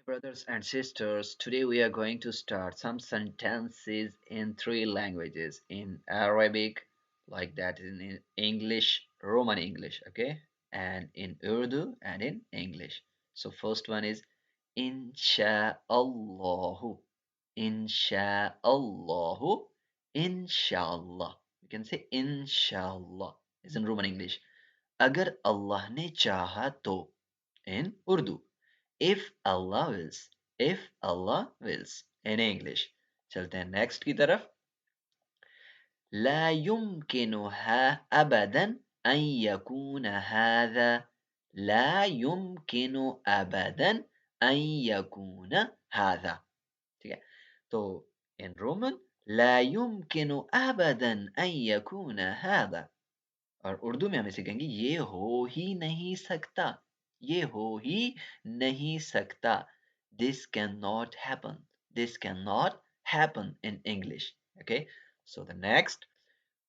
Brothers and sisters, today we are going to start some sentences in three languages in Arabic, like that in English, Roman English, okay, and in Urdu and in English. So, first one is Insha'Allahu, Insha'Allahu, Inshallah. You can say Inshallah is in Roman English. अगर अल्लाह ने चाहा तो in Urdu. If Allah wills. If Allah wills. In English. चलते हैं next की तरफ. لا يمكنها أبدا أن يكون هذا. لا يمكن أبدا أن يكون هذا. ठीक है. तो in Roman لا يمكن أبدا أن يكون هذا. और उर्दू में हम इसे कहेंगे ये हो ही नहीं सकता, ये हो ही नहीं सकता. This cannot happen. This cannot happen in English. Okay. So the next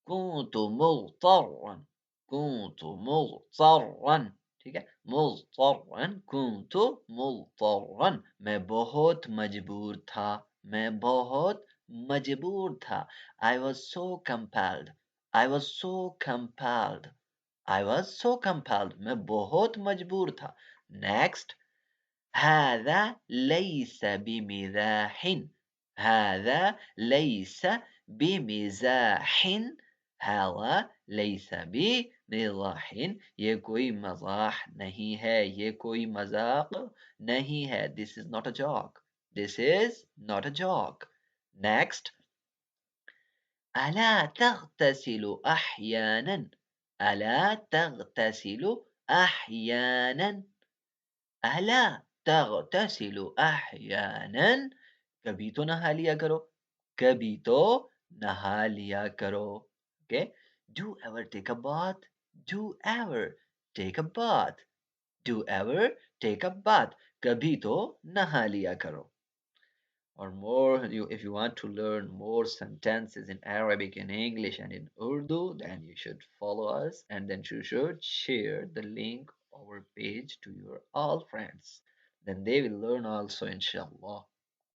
كنت مضطرا كنت مضطرا ठीक है مضطرا كنت مضطرا मैं बहुत मजबूर था मैं बहुत मजबूर था I was so compelled I was so compelled I was so compelled मैं बहुत मजबूर था next هذا ليس بمزاح هذا ليس بمزاح هذا ليس بمزاح ये कोई मजाक नहीं है ये कोई मजाक नहीं है this is not a joke this is not a joke next ألا تغتسل أحيانا ألا تغتسل أحيانا ألا تغتسل أحيانا कभी तो नहा लिया करो कभी तो नहा लिया करो okay do ever take a bath do ever take a bath do ever take a bath कभी तो नहा लिया करो or more if you want to learn more sentences in Arabic in English and in Urdu then you should follow us and then you should share the link of our page to your all friends then they will learn also inshallah